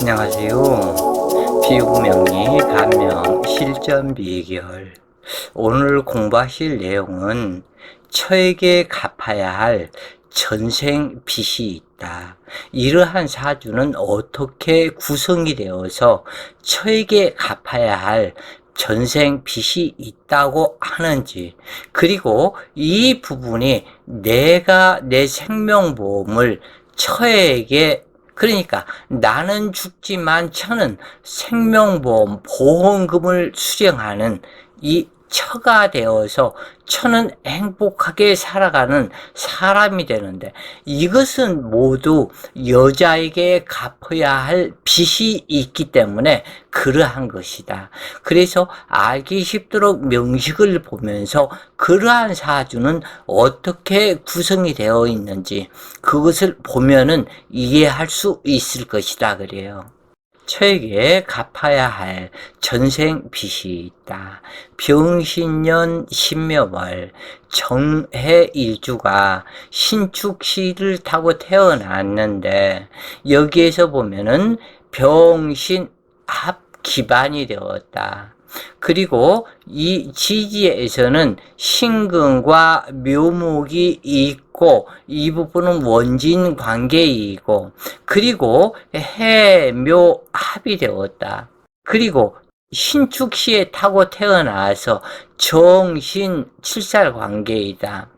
안녕하세요. 비유명리 단명 실전 비결. 오늘 공부하실 내용은 처에게 갚아야 할 전생 빚이 있다. 이러한 사주는 어떻게 구성이 되어서 처에게 갚아야 할 전생 빚이 있다고 하는지, 그리고 이 부분이 내가 내 생명보험을 처에게, 그러니까 나는 죽지만 처는 생명보험 보험금을 수령하는 이 처가 되어서 처는 행복하게 살아가는 사람이 되는데, 이것은 모두 여자에게 갚아야 할 빚이 있기 때문에 그러한 것이다. 그래서 알기 쉽도록 명식을 보면서 그러한 사주는 어떻게 구성이 되어 있는지 그것을 보면은 이해할 수 있을 것이다 그래요. 처에게 갚아야 할 전생 빚이 있다. 병신년 신묘월 정해일주가 신축시를 타고 태어났는데, 여기에서 보면은 병신 합 기반이 되었다. 그리고 이 지지에서는 신금과 묘목이 있고, 이 부분은 원진 관계이고, 그리고 해묘합이 되었다. 그리고 신축시에 타고 태어나서 정신 칠살 관계이다.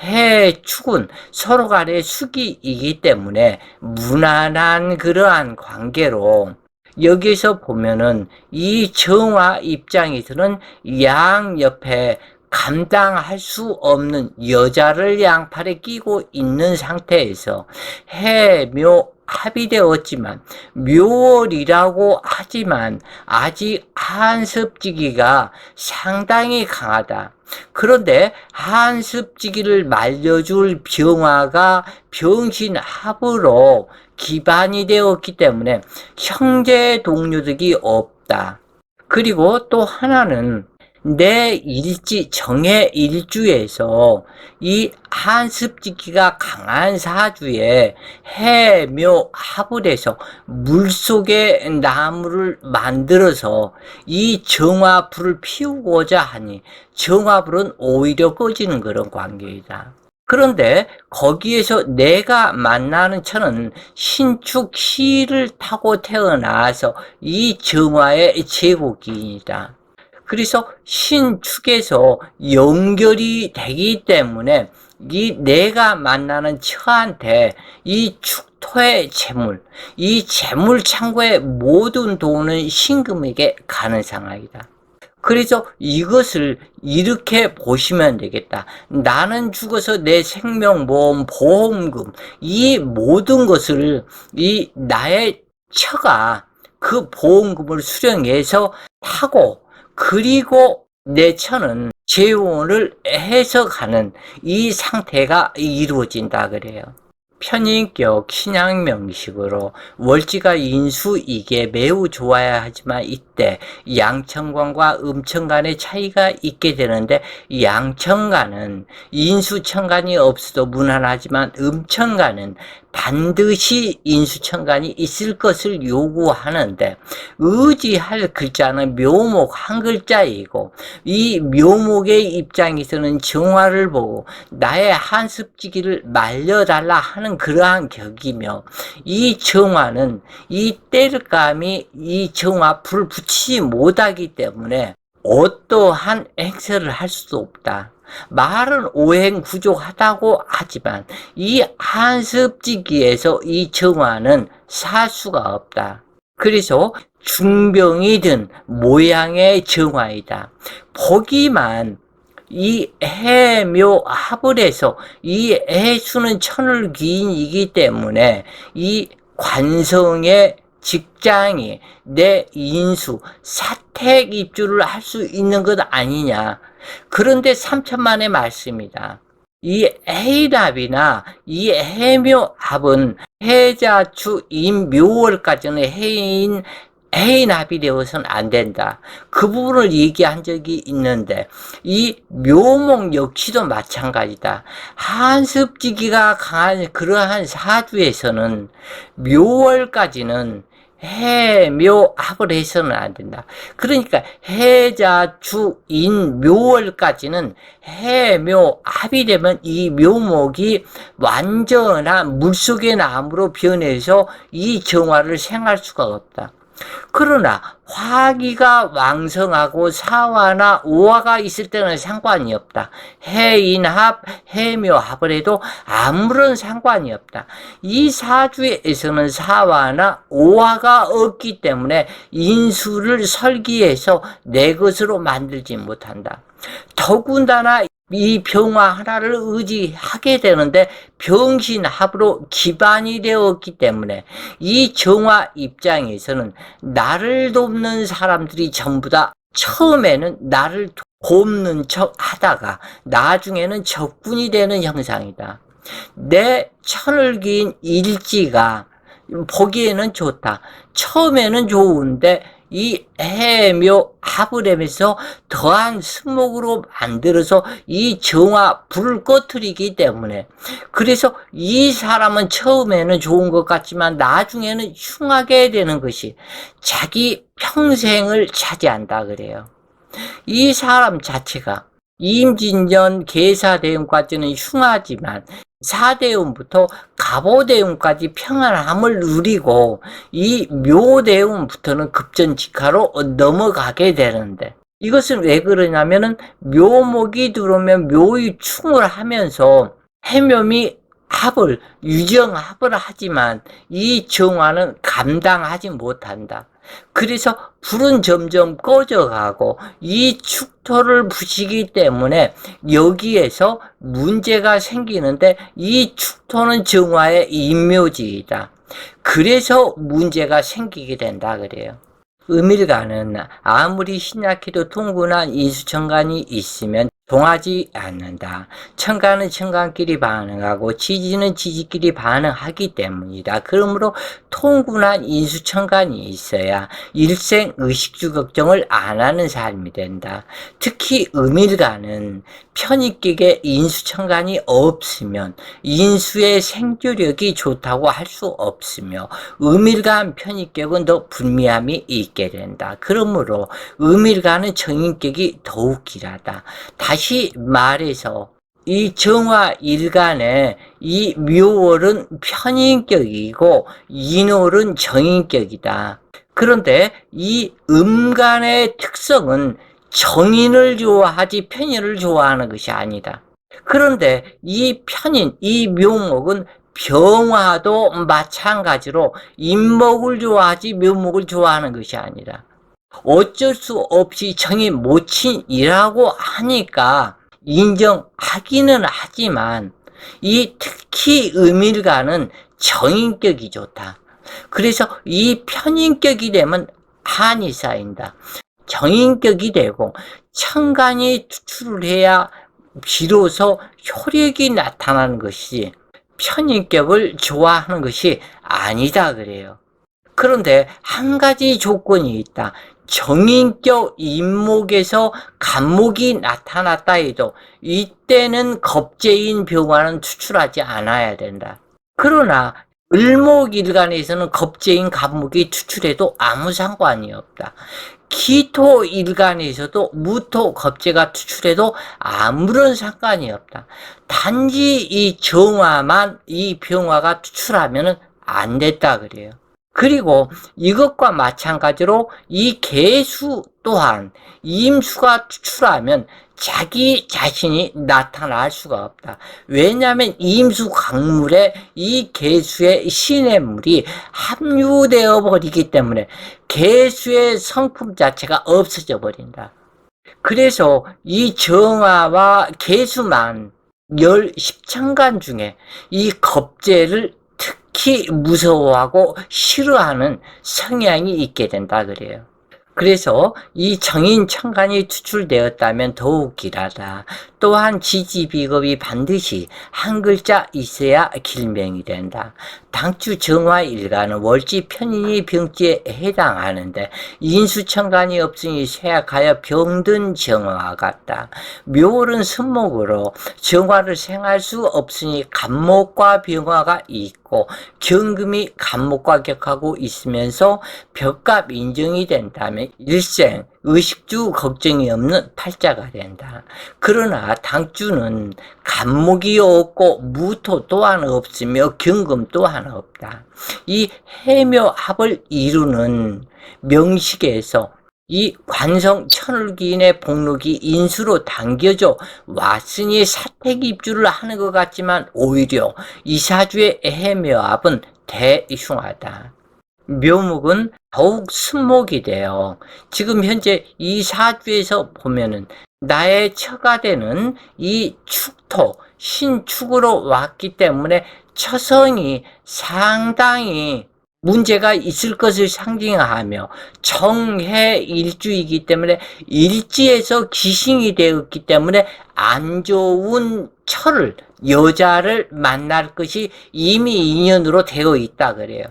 해축은 서로 간의 숙이이기 때문에 무난한 그러한 관계로, 여기서 보면은 이 정화 입장에서는 양 옆에 감당할 수 없는 여자를 양팔에 끼고 있는 상태에서 해묘 합이 되었지만, 묘월이라고 하지만 아직 한습지기가 상당히 강하다. 그런데 한습지기를 말려줄 병화가 병신합으로 기반이 되었기 때문에 형제 동료들이 없다. 그리고 또 하나는 내 일지 정해 일주에서 이 한습지기가 강한 사주에 해묘합을 해서 물속에 나무를 만들어서 이 정화불을 피우고자 하니 정화불은 오히려 꺼지는 그런 관계이다. 그런데 거기에서 내가 만나는 처는 신축시를 타고 태어나서 이 정화의 제국이다. 그래서 신축에서 연결이 되기 때문에 이 내가 만나는 처한테 이 축토의 재물, 이 재물 창고의 모든 돈은 신금에게 가는 상황이다. 그래서 이것을 이렇게 보시면 되겠다. 나는 죽어서 내 생명보험, 보험금, 이 모든 것을 이 나의 처가 그 보험금을 수령해서 하고, 그리고 내 처는 재혼을 해서 가는 이 상태가 이루어진다 그래요. 편인격 신양명식으로 월지가 인수 이게 매우 좋아야 하지만, 이때 양천간과 음천간의 차이가 있게 되는데, 양천간은 인수천간이 없어도 무난하지만 음천간은 반드시 인수천간이 있을 것을 요구하는데, 의지할 글자는 묘목 한 글자이고, 이 묘목의 입장에서는 정화를 보고 나의 한습지기를 말려달라 하는 그러한 격이며, 이 정화는 이 때릴감이 이 정화 불을 붙이지 못하기 때문에 어떠한 행세를 할 수도 없다. 말은 오행부족하다고 하지만 이 한습지기에서 이 정화는 살 수가 없다. 그래서 중병이든 모양의 정화이다. 보기만 이 해묘합을 해서 이 해수는 천을귀인이기 때문에 이 관성의 직장이 내 인수, 사택 입주를 할 수 있는 것 아니냐. 그런데 3천만의 말씀이다. 이 해인합이나 이 해묘합은 해자추 임묘월까지는 해인합이 되어서는 안 된다. 그 부분을 얘기한 적이 있는데, 이 묘목 역시도 마찬가지다. 한습지기가 강한 그러한 사주에서는 묘월까지는 해묘합을 해서는 안 된다. 그러니까 해자주인묘월까지는 해묘합이 되면 이 묘목이 완전한 물속의 나무로 변해서 이 정화를 생할 수가 없다. 그러나 화기가 왕성하고 사화나 오화가 있을 때는 상관이 없다. 해인합, 해묘합을 해도 아무런 상관이 없다. 이 사주에서는 사화나 오화가 없기 때문에 인수를 설계해서 내 것으로 만들지 못한다. 더군다나 이 병화 하나를 의지하게 되는데 병신합으로 기반이 되었기 때문에 이 정화 입장에서는 나를 돕는 사람들이 전부 다 처음에는 나를 돕는 척 하다가 나중에는 적군이 되는 형상이다. 내 천을 기인 일지가 보기에는 좋다. 처음에는 좋은데 이 해묘합을 하면서 더한 수목으로 만들어서 이 정화 불을 꺼뜨리기 때문에 그래서 이 사람은 처음에는 좋은 것 같지만 나중에는 흉하게 되는 것이 자기 평생을 차지한다 그래요. 이 사람 자체가 임진년 계사대운까지는 흉하지만 사대운부터 갑오대운까지 평안함을 누리고 이 묘대운부터는 급전직하로 넘어가게 되는데 이것은 왜 그러냐면은 묘목이 들어오면 묘의 충을 하면서 해묘미 합을 유정합을 하지만 이 정화는 감당하지 못한다. 그래서 불은 점점 꺼져가고 이 축토를 부시기 때문에 여기에서 문제가 생기는데 이 축토는 정화의 임묘지이다. 그래서 문제가 생기게 된다 그래요. 음일간은 아무리 신약해도 통군한 인수천간이 있으면 동하지 않는다. 천간은 천간끼리 반응하고 지지는 지지끼리 반응하기 때문이다. 그러므로 통군한 인수천간이 있어야 일생 의식주 걱정을 안 하는 삶이 된다. 특히 음일간은 편입격에 인수천간이 없으면 인수의 생존력이 좋다고 할 수 없으며 음일간 편입격은 더 불미함이 있게 된다. 그러므로 음일간은 정인격이 더욱 길하다. 다시 말해서 이 정화일간의 이 묘월은 편인격이고 인월은 정인격이다. 그런데 이 음간의 특성은 정인을 좋아하지 편인을 좋아하는 것이 아니다. 그런데 이 편인, 이 묘목은 병화도 마찬가지로 인목을 좋아하지 묘목을 좋아하는 것이 아니라 어쩔 수 없이 정인 모친이라고 하니까 인정하기는 하지만 이 특히 음일간은 정인격이 좋다. 그래서 이 편인격이 되면 한이 쌓인다. 정인격이 되고 천간이 투출을 해야 비로소 효력이 나타나는 것이 편인격을 좋아하는 것이 아니다 그래요. 그런데 한 가지 조건이 있다. 정인격 인목에서 간목이 나타났다 해도 이때는 겁재인 병화는 투출하지 않아야 된다. 그러나 을목일간에서는 겁재인 간목이 투출해도 아무 상관이 없다. 기토일간에서도 무토 겁재가 투출해도 아무런 상관이 없다. 단지 이 정화만 이 병화가 투출하면 안 됐다 그래요. 그리고 이것과 마찬가지로 이 계수 또한 임수가 투출하면 자기 자신이 나타날 수가 없다. 왜냐하면 임수 강물에 이 계수의 시냇물이 함유되어 버리기 때문에 계수의 성품 자체가 없어져 버린다. 그래서 이 정화와 계수만 10천간 중에 이 겁재를 특히 무서워하고 싫어하는 성향이 있게 된다 그래요. 그래서 이 정인 천간이 투출되었다면 더욱 길하다. 또한 지지비급이 반드시 한 글자 있어야 길명이 된다. 당주 정화일간은 월지 편인이 병지에 해당하는데 인수천간이 없으니 쇠약하여 병든 정화와 같다. 묘월은 선목으로 정화를 생할 수 없으니 간목과 병화가 있고 경금이 간목과 격하고 있으면서 벽갑 인정이 된다면 일생 의식주 걱정이 없는 팔자가 된다. 그러나 당주는 간목이 없고 무토 또한 없으며 경금 또한 없다. 이 해묘합을 이루는 명식에서 이 관성 천을기인의 복록이 인수로 당겨져 왔으니 사택입주를 하는 것 같지만 오히려 이사주의 해묘합은 대흉하다. 묘목은 더욱 승목이 되어 지금 현재 이 사주에서 보면은 나의 처가 되는 이 축토 신축으로 왔기 때문에 처성이 상당히 문제가 있을 것을 상징하며 정해일주이기 때문에 일지에서 기신이 되었기 때문에 안 좋은 처를 여자를 만날 것이 이미 인연으로 되어 있다 그래요.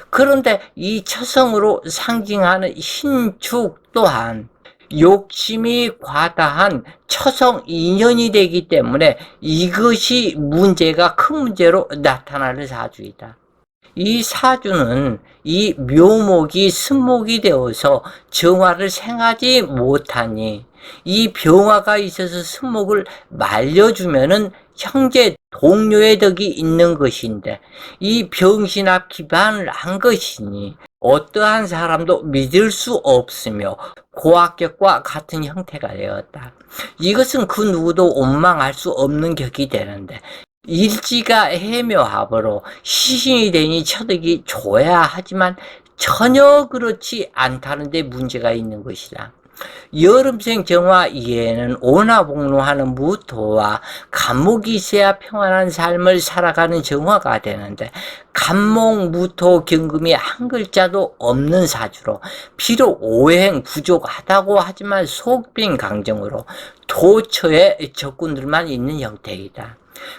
그런데 이 처성으로 상징하는 신축 또한 욕심이 과다한 처성 인연이 되기 때문에 이것이 문제가 큰 문제로 나타나는 사주이다. 이 사주는 이 묘목이 승목이 되어서 정화를 생하지 못하니 이 병화가 있어서 승목을 말려주면은 형제 동료의 덕이 있는 것인데 이 병신합 기반을 한 것이니 어떠한 사람도 믿을 수 없으며 고학격과 같은 형태가 되었다. 이것은 그 누구도 원망할 수 없는 격이 되는데 일지가 해묘합으로 시신이 되니 처덕이 좋아야 하지만 전혀 그렇지 않다는 데 문제가 있는 것이다. 여름생 정화 이외에는 오나복로하는 무토와 간목이 있어야 평안한 삶을 살아가는 정화가 되는데 간목, 무토, 경금이 한 글자도 없는 사주로 비록 오행 부족하다고 하지만 속빈 강정으로 도처에 적군들만 있는 형태이다.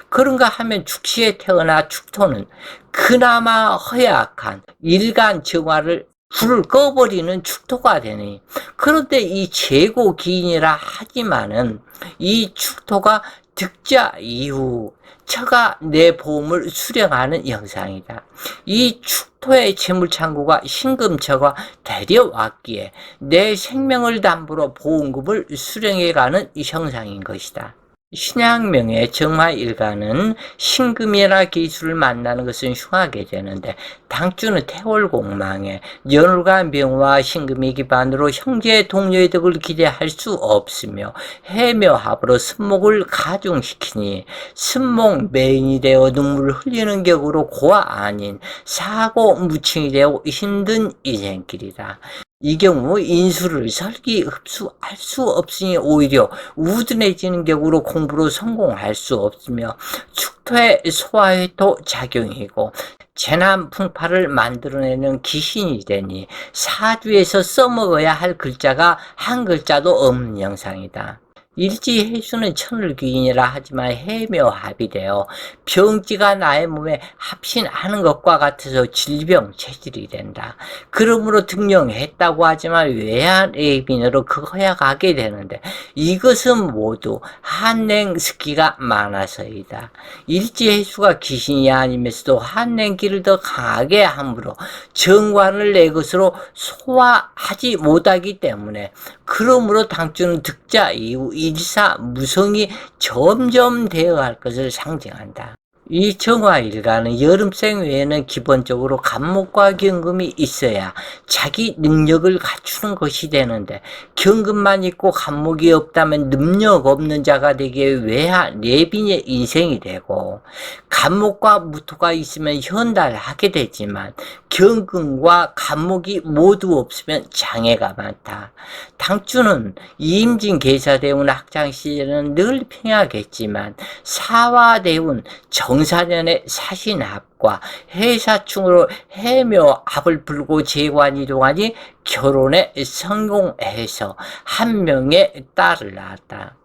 그런가 하면 축시에 태어나 축토는 그나마 허약한 일간 정화를 불을 꺼버리는 축토가 되니 그런데 이 재고 기인이라 하지만은 이 축토가 득자 이후 처가 내 보험을 수령하는 형상이다. 이 축토의 재물창고가 신금처가 데려왔기에 내 생명을 담보로 보험금을 수령해가는 이 형상인 것이다. 신양명의 정화일간은 신금이나 기술을 만나는 것은 흉하게 되는데 당주는 태월공망에 연월과 명화와 신금이 기반으로 형제 동료의 덕을 기대할 수 없으며 해묘합으로 승목을 가중시키니 승목 매인이 되어 눈물을 흘리는 격으로 고아 아닌 사고 무칭이 되어 힘든 인생길이다. 이 경우 인수를 설기 흡수할 수 없으니 오히려 우둔해지는 격으로 공부로 성공할 수 없으며 축토의 소화회토 작용이고 재난 풍파를 만들어내는 기신이 되니 사주에서 써먹어야 할 글자가 한 글자도 없는 형상이다. 일지해수는 천을귀인이라 하지만 해묘합이 되어 병지가 나의 몸에 합신하는 것과 같아서 질병 체질이 된다. 그러므로 등령했다고 하지만 외환예빈으로 그 허약하게 되는데 이것은 모두 한냉스키가 많아서이다. 일지해수가 귀신이 아니면서도 한냉기를 더 강하게 함으로 정관을 내 것으로 소화하지 못하기 때문에 그러므로 당주는 득자 이후 일사 무성이 점점 되어갈 것을 상징한다. 이 정화일간은 여름생 외에는 기본적으로 간목과 경금이 있어야 자기 능력을 갖추는 것이 되는데 경금만 있고 간목이 없다면 능력 없는 자가 되기에 외하 내빈의 인생이 되고 간목과 무토가 있으면 현달하게 되지만 경금과 간목이 모두 없으면 장애가 많다. 당주는 이임진 계사대운 학창시절은 늘 평하겠지만 사화대운 정사년의 사신합과 해사충으로 해묘합을 불고 재관이동하니 결혼에 성공해서 한 명의 딸을 낳았다.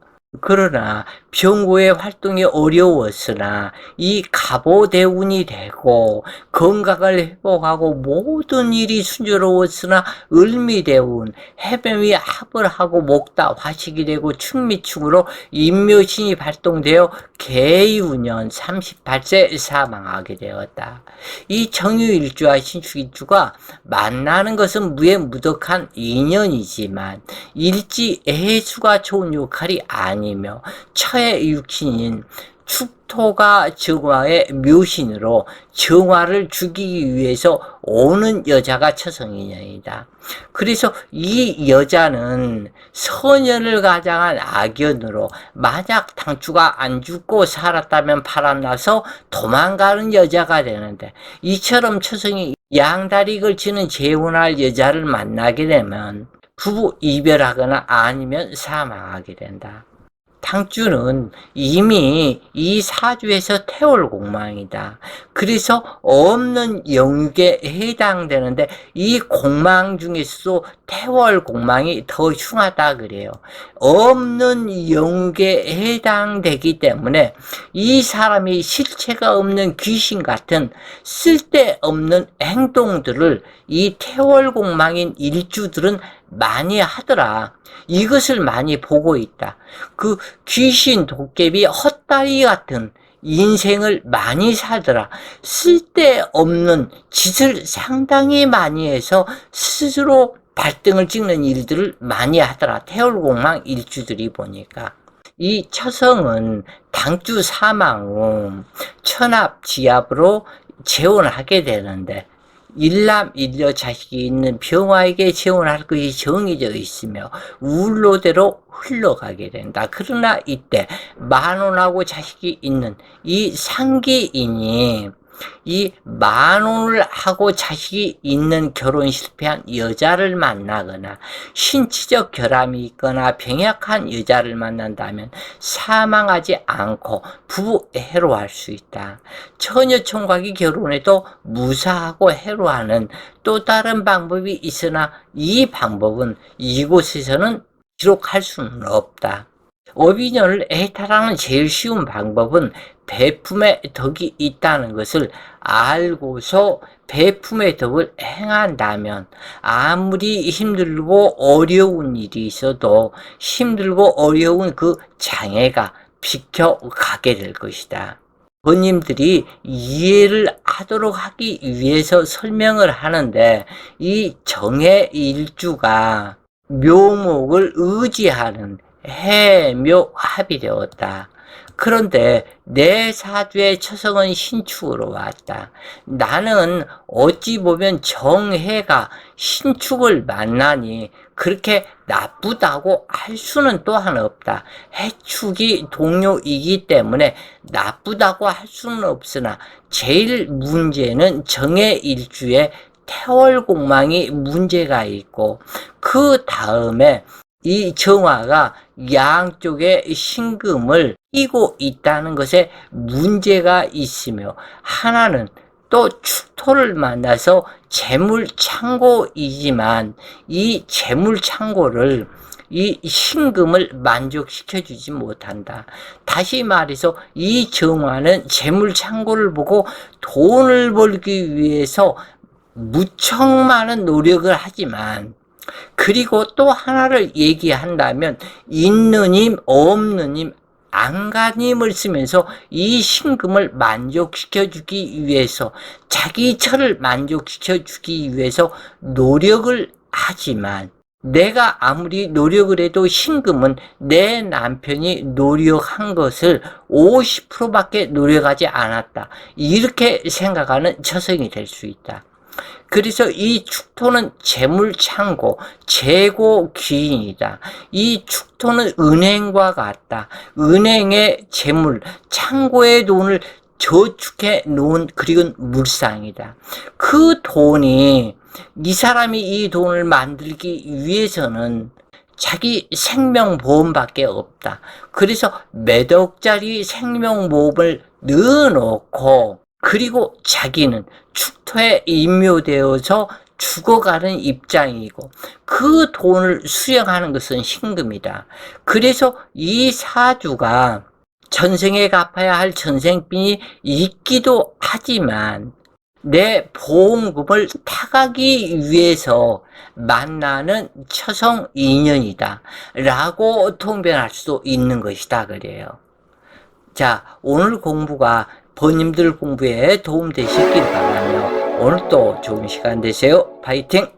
그러나 병고의 활동이 어려웠으나 이 갑오대운이 되고 건강을 회복하고 모든 일이 순조로웠으나 을미대운 해뱀이 합을 하고 목다 화식이 되고 충미충으로 인묘신이 발동되어 개유년 38세 사망하게 되었다. 이 정유일주와 신축일주가 만나는 것은 무해무덕한 인연이지만 일지애수가 좋은 역할이 아니며 처의 육신인 축토가 정화의 묘신으로 정화를 죽이기 위해서 오는 여자가 처성인연이다. 그래서 이 여자는 선연을 가장한 악연으로 만약 당주가 안 죽고 살았다면 바람나서 도망가는 여자가 되는데, 이처럼 처성이 양다리 걸치는 재혼할 여자를 만나게 되면 부부 이별하거나 아니면 사망하게 된다. 당주는 이미 이 사주에서 태월공망이다. 그래서 없는 영육에 해당되는데 이 공망 중에서도 태월공망이 더 흉하다 그래요. 없는 영육에 해당되기 때문에 이 사람이 실체가 없는 귀신 같은 쓸데없는 행동들을 이 태월공망인 일주들은 많이 하더라. 이것을 많이 보고 있다. 그 귀신, 도깨비, 헛다리 같은 인생을 많이 살더라. 쓸데없는 짓을 상당히 많이 해서 스스로 발등을 찍는 일들을 많이 하더라. 태월공망 일주들이 보니까. 이 처성은 당주 사망 후 천합지압으로 재혼하게 되는데, 일남일녀 자식이 있는 병화에게 재혼할 것이 정해져 있으며 우울로대로 흘러가게 된다. 그러나 이때 만혼하고 자식이 있는 이 상기인이 이 만혼을 하고 자식이 있는 결혼 실패한 여자를 만나거나 신치적 결함이 있거나 병약한 여자를 만난다면 사망하지 않고 부부 해로할 수 있다. 처녀 총각이 결혼해도 무사하고 해로하는 또 다른 방법이 있으나 이 방법은 이곳에서는 기록할 수는 없다. 업인연을 해탈하는 제일 쉬운 방법은 배품의 덕이 있다는 것을 알고서 배품의 덕을 행한다면 아무리 힘들고 어려운 일이 있어도 힘들고 어려운 그 장애가 비켜가게 될 것이다. 부모님들이 이해를 하도록 하기 위해서 설명을 하는데, 이 정해일주가 묘목을 의지하는 해묘합이 되었다. 그런데 내 사주의 처성은 신축으로 왔다. 나는 어찌 보면 정해가 신축을 만나니 그렇게 나쁘다고 할 수는 또한 없다. 해축이 동요이기 때문에 나쁘다고 할 수는 없으나 제일 문제는 정해일주에 태월공망이 문제가 있고, 그 다음에 이 정화가 양쪽에 신금을 띄고 있다는 것에 문제가 있으며, 하나는 또 축토를 만나서 재물창고이지만 이 재물창고를 이 신금을 만족시켜 주지 못한다. 다시 말해서 이 정화는 재물창고를 보고 돈을 벌기 위해서 무척 많은 노력을 하지만, 그리고 또 하나를 얘기한다면 있는 힘 없는 힘 안간힘을 쓰면서 이 신금을 만족시켜 주기 위해서, 자기 처를 만족시켜 주기 위해서 노력을 하지만, 내가 아무리 노력을 해도 신금은 내 남편이 노력한 것을 50%밖에 노력하지 않았다. 이렇게 생각하는 처성이 될 수 있다. 그래서 이 축토는 재물창고, 재고귀인이다. 이 축토는 은행과 같다. 은행의 재물, 창고의 돈을 저축해 놓은 그리고 물상이다. 그 돈이, 이 사람이 이 돈을 만들기 위해서는 자기 생명보험밖에 없다. 그래서 몇 억짜리 생명보험을 넣어놓고, 그리고 자기는 축토에 임묘되어서 죽어가는 입장이고 그 돈을 수령하는 것은 신금이다. 그래서 이 사주가 전생에 갚아야 할 전생빚이 있기도 하지만 내 보험금을 타가기 위해서 만나는 처성 인연이다 라고 통변할 수도 있는 것이다 그래요. 자, 오늘 공부가 번님들 공부에 도움되시길 바라며 오늘 또 좋은 시간 되세요. 파이팅!